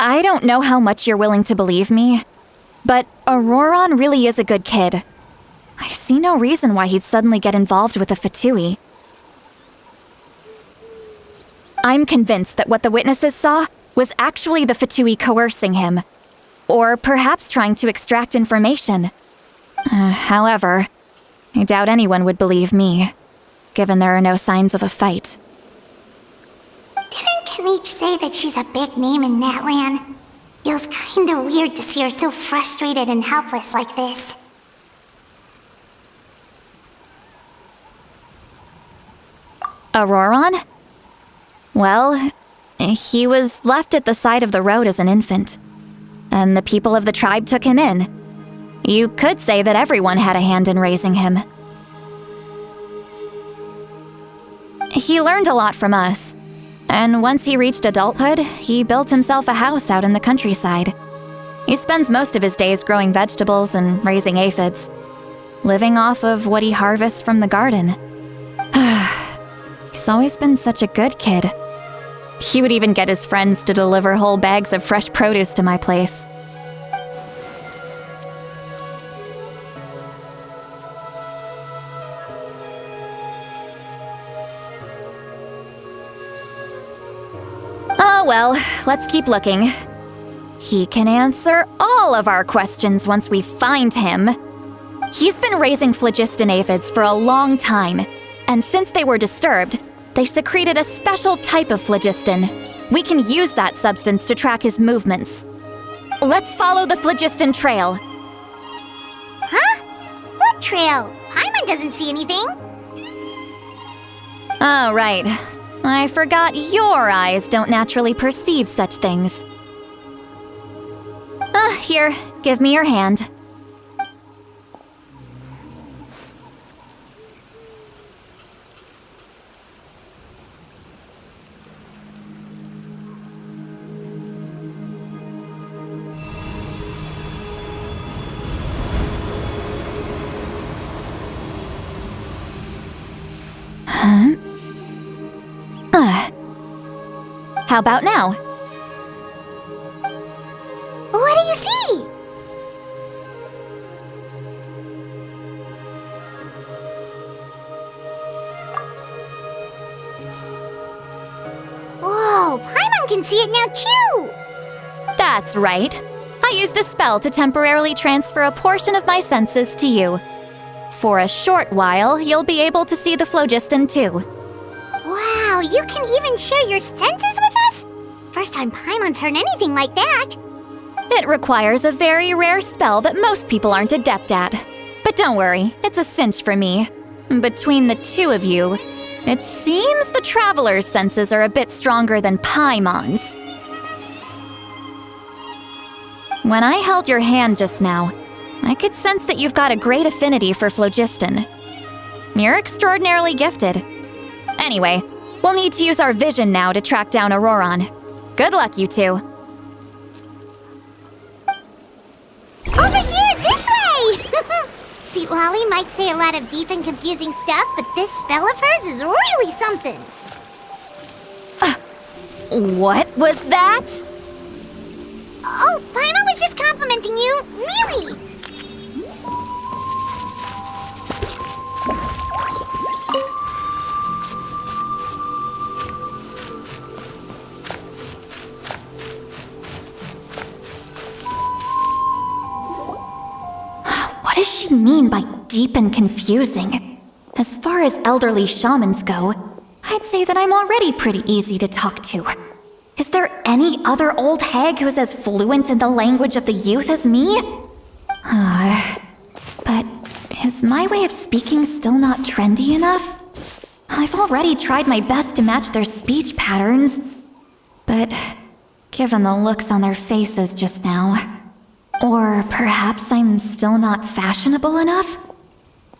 I don't know how much you're willing to believe me, but Auroron really is a good kid. I see no reason why he'd suddenly get involved with a Fatui. I'm convinced that what the witnesses saw was actually the Fatui coercing him, or perhaps trying to extract information. However, I doubt anyone would believe me, given there are no signs of a fight. Didn't Kanich say that she's a big name in Natlan? Feels kinda weird to see her so frustrated and helpless like this. Auroron? Well, he was left at the side of the road as an infant, and the people of the tribe took him in. You could say that everyone had a hand in raising him. He learned a lot from us, and once he reached adulthood, he built himself a house out in the countryside. He spends most of his days growing vegetables and raising aphids, living off of what he harvests from the garden. He's always been such a good kid. He would even get his friends to deliver whole bags of fresh produce to my place. Oh well, let's keep looking. He can answer all of our questions once we find him. He's been raising phlogiston aphids for a long time, and since they were disturbed, they secreted a special type of phlogiston. We can use that substance to track his movements. Let's follow the phlogiston trail. Huh? What trail? Paimon doesn't see anything. Oh, right. I forgot your eyes don't naturally perceive such things. Here, give me your hand. How about now? What do you see? Whoa, Paimon can see it now too! That's right. I used a spell to temporarily transfer a portion of my senses to you. For a short while, you'll be able to see the phlogiston too. Wow, you can even share your senses with us? First time Paimon's heard anything like that. It requires a very rare spell that most people aren't adept at. But don't worry, it's a cinch for me. Between the two of you, it seems the Traveler's senses are a bit stronger than Paimon's. When I held your hand just now, I could sense that you've got a great affinity for phlogiston. You're extraordinarily gifted. Anyway, we'll need to use our vision now to track down Auroron. Good luck, you two. Over here, this way! See, Lolly might say a lot of deep and confusing stuff, but this spell of hers is really something. What was that? Oh, Paimon was just complimenting you, really! What does she mean by deep and confusing? As far as elderly shamans go, I'd say that I'm already pretty easy to talk to. Is there any other old hag who's as fluent in the language of the youth as me? But is my way of speaking still not trendy enough? I've already tried my best to match their speech patterns. But given the looks on their faces just now... Or perhaps I'm still not fashionable enough?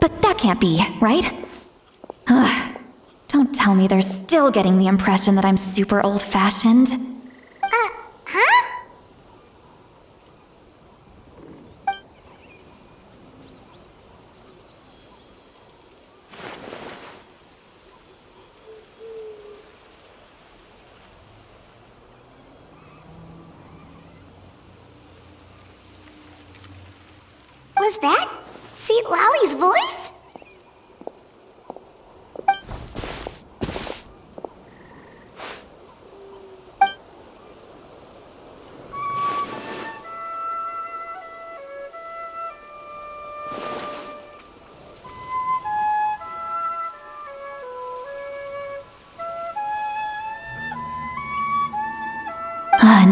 But that can't be, right? Don't tell me they're still getting the impression that I'm super old-fashioned. Huh? Was that Seat Lolly's voice?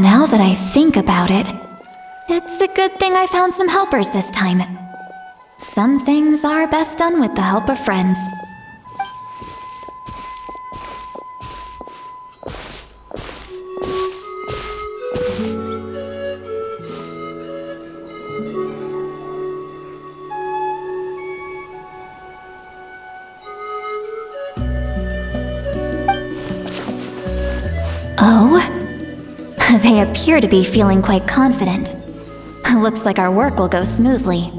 Now that I think about it, it's a good thing I found some helpers this time. Some things are best done with the help of friends. Oh? They appear to be feeling quite confident. Looks like our work will go smoothly.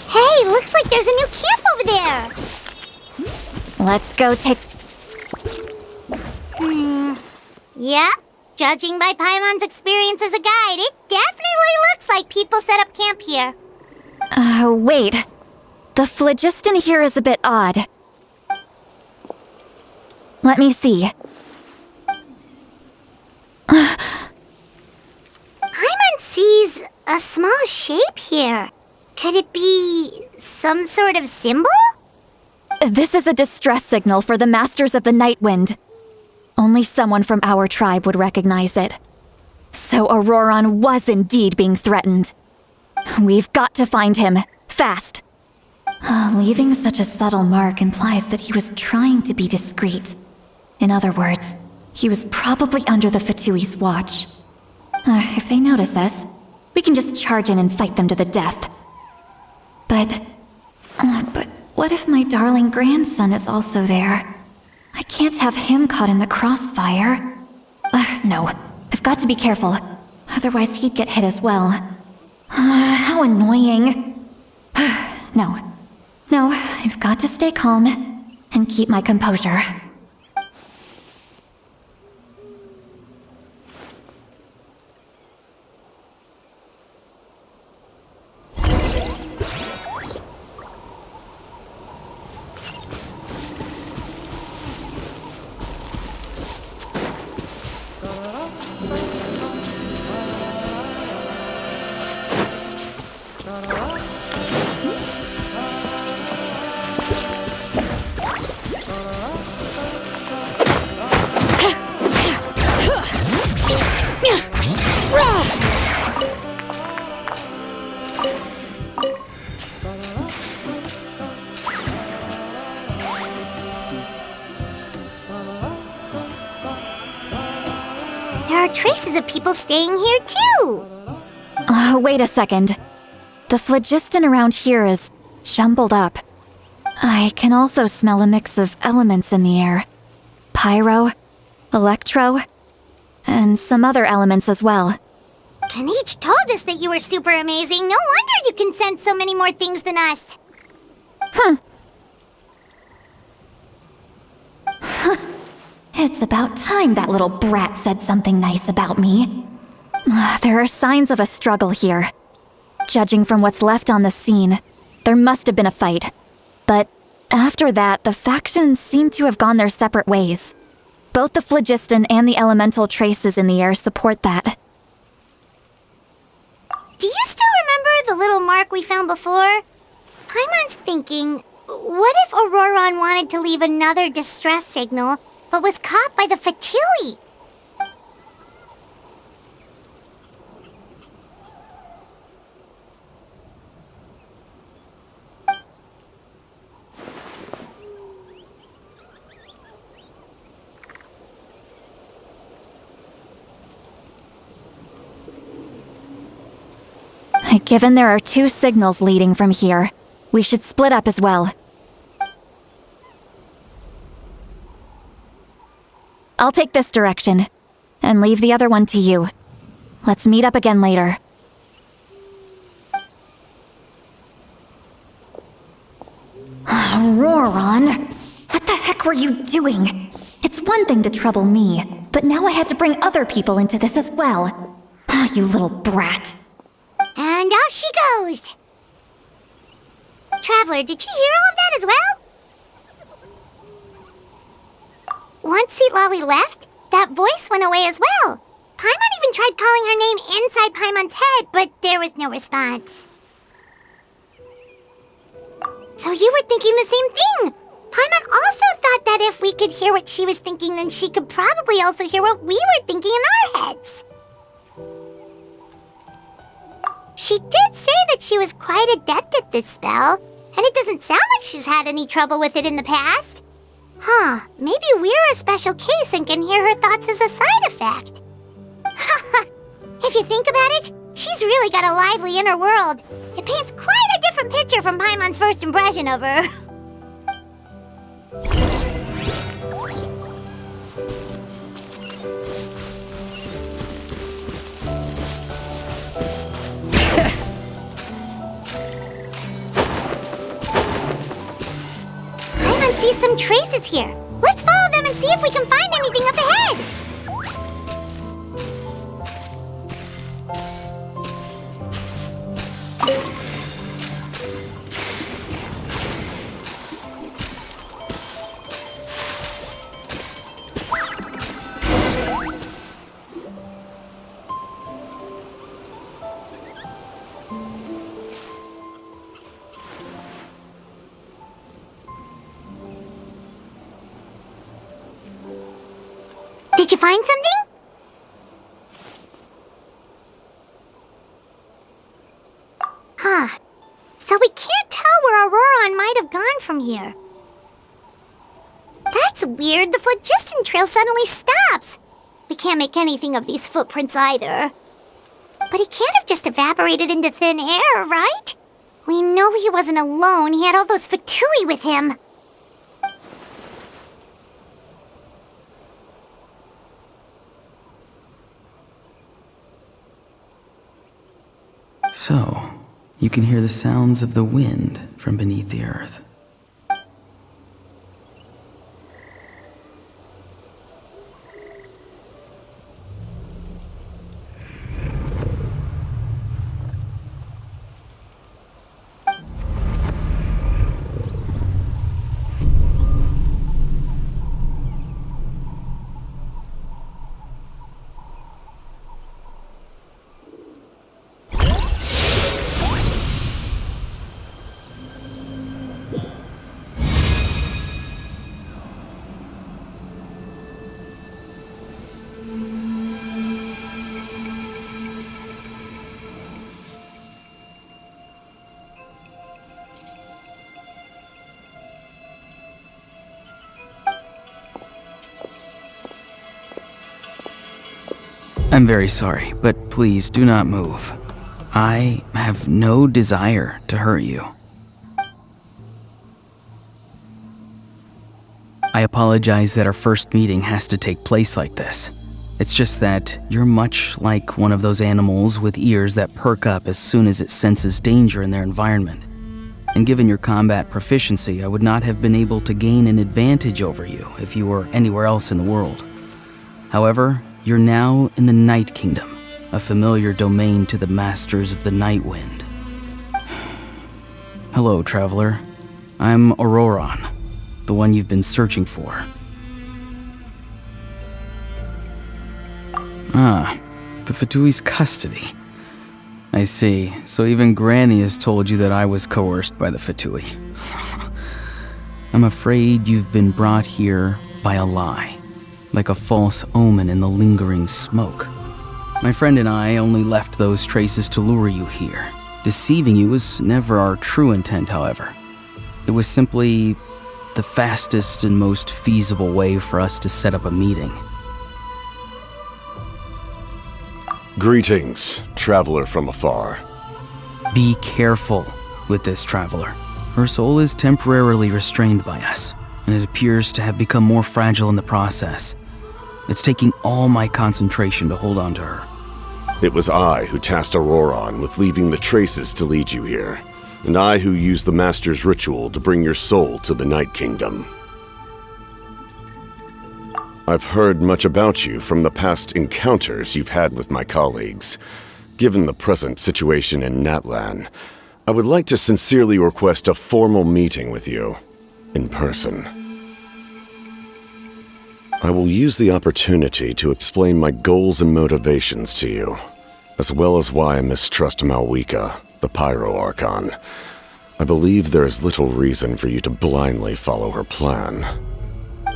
Hey, looks like there's a new camp over there. Let's go take... Yeah, judging by Paimon's experience as a guide, it definitely looks like people set up camp here. Wait. The phlogiston here is a bit odd. Let me see. Paimon sees a small shape here. Could it be some sort of symbol? This is a distress signal for the Masters of the Night Wind. Only someone from our tribe would recognize it. So Auroron was indeed being threatened. We've got to find him, fast. Leaving such a subtle mark implies that he was trying to be discreet. In other words, he was probably under the Fatui's watch. If they notice us, we can just charge in and fight them to the death. But what if my darling grandson is also there? I can't have him caught in the crossfire. No, I've got to be careful. Otherwise he'd get hit as well. How annoying. No, I've got to stay calm and keep my composure. There are traces of people staying here too. Wait a second. The phlogiston around here is jumbled up. I can also smell a mix of elements in the air. Pyro, electro, and some other elements as well. Kanich told us that you were super amazing. No wonder you can sense so many more things than us. It's about time that little brat said something nice about me. There are signs of a struggle here. Judging from what's left on the scene, there must have been a fight. But after that, the factions seem to have gone their separate ways. Both the phlogiston and the elemental traces in the air support that. Do you still remember the little mark we found before? Paimon's thinking What if Auroron wanted to leave another distress signal, but was caught by the Fatui? Given there are 2 signals leading from here, we should split up as well. I'll take this direction, and leave the other one to you. Let's meet up again later. Auroron! What the heck were you doing? It's one thing to trouble me, but now I had to bring other people into this as well. Ah, you little brat. And off she goes! Traveler, did you hear all of that as well? Once Seatlolly left, that voice went away as well. Paimon even tried calling her name inside Paimon's head, but there was no response. So you were thinking the same thing! Paimon also thought that if we could hear what she was thinking, then she could probably also hear what we were thinking in our heads. She did say that she was quite adept at this spell, and it doesn't sound like she's had any trouble with it in the past. Huh, maybe we're a special case and can hear her thoughts as a side effect. If you think about it, she's really got a lively inner world. It paints quite a different picture from Paimon's first impression of her. See some traces here. Let's follow them and see if we can find anything up ahead. Did you find something? Huh. So we can't tell where Auroron might have gone from here. That's weird. The phlogiston trail suddenly stops. We can't make anything of these footprints either. But he can't have just evaporated into thin air, right? We know he wasn't alone. He had all those Fatui with him. So, you can hear the sounds of the wind from beneath the earth. I'm very sorry, but please do not move. I have no desire to hurt you. I apologize that our first meeting has to take place like this. It's just that you're much like one of those animals with ears that perk up as soon as it senses danger in their environment. And given your combat proficiency, I would not have been able to gain an advantage over you if you were anywhere else in the world. However, you're now in the Night Kingdom, a familiar domain to the masters of the Night Wind. Hello, traveler. I'm Auroron, the one you've been searching for. Ah, the Fatui's custody. I see. So even Granny has told you that I was coerced by the Fatui. I'm afraid you've been brought here by a lie, like a false omen in the lingering smoke. My friend and I only left those traces to lure you here. Deceiving you was never our true intent, however. It was simply the fastest and most feasible way for us to set up a meeting. Greetings, traveler from afar. Be careful with this traveler. Her soul is temporarily restrained by us, and it appears to have become more fragile in the process. It's taking all my concentration to hold on to her. It was I who tasked Auroron with leaving the traces to lead you here, and I who used the Master's ritual to bring your soul to the Night Kingdom. I've heard much about you from the past encounters you've had with my colleagues. Given the present situation in Natlan, I would like to sincerely request a formal meeting with you, in person. I will use the opportunity to explain my goals and motivations to you, as well as why I mistrust Malwika, the Pyro Archon. I believe there is little reason for you to blindly follow her plan.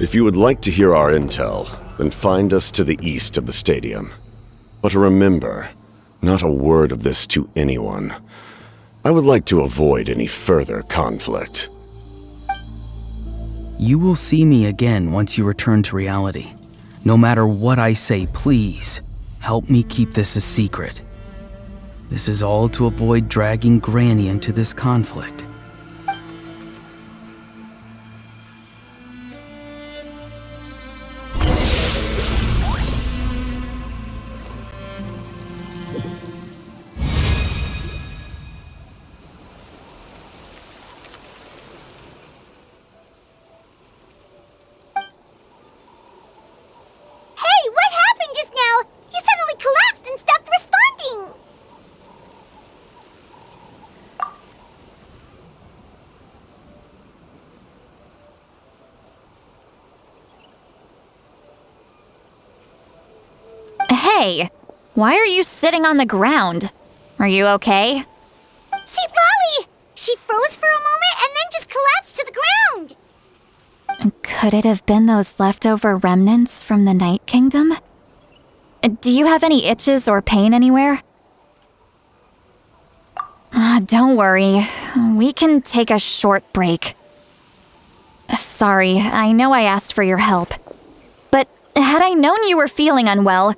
If you would like to hear our intel, then find us to the east of the stadium. But remember, not a word of this to anyone. I would like to avoid any further conflict. You will see me again once you return to reality. No matter what I say, please, help me keep this a secret. This is all to avoid dragging Granny into this conflict. Hey, what happened just now? You suddenly collapsed and stopped responding. Hey, why are you sitting on the ground? Are you okay? See, Lolly! She froze for a moment and then just collapsed to the ground. Could it have been those leftover remnants from the Night Kingdom? Do you have any itches or pain anywhere? Don't worry. We can take a short break. Sorry, I know I asked for your help. But had I known you were feeling unwell,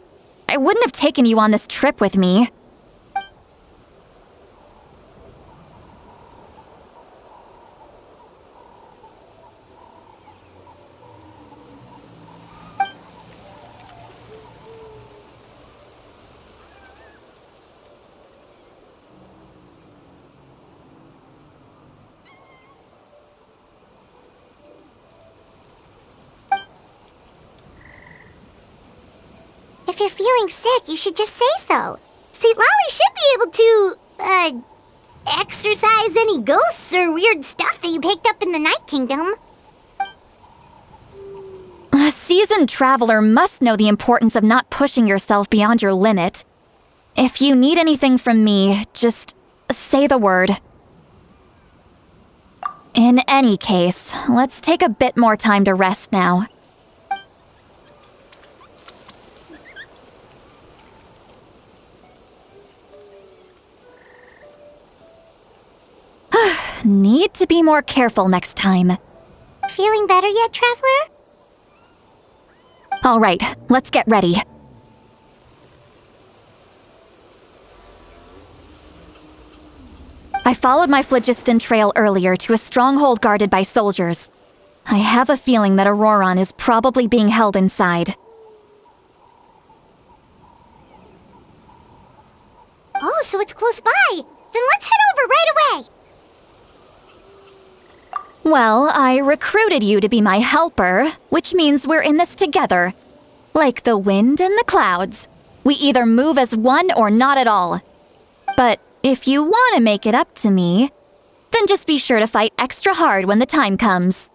I wouldn't have taken you on this trip with me. If you're feeling sick, you should just say so. See, Lolly should be able to, exorcise any ghosts or weird stuff that you picked up in the Night Kingdom. A seasoned traveler must know the importance of not pushing yourself beyond your limit. If you need anything from me, just say the word. In any case, let's take a bit more time to rest now. Need to be more careful next time. Feeling better yet, Traveler? All right, let's get ready. I followed my phlogiston trail earlier to a stronghold guarded by soldiers. I have a feeling that Auroron is probably being held inside. Oh, so it's close by. Then let's head over right away. Well, I recruited you to be my helper, which means we're in this together. Like the wind and the clouds. We either move as one or not at all. But if you want to make it up to me, then just be sure to fight extra hard when the time comes.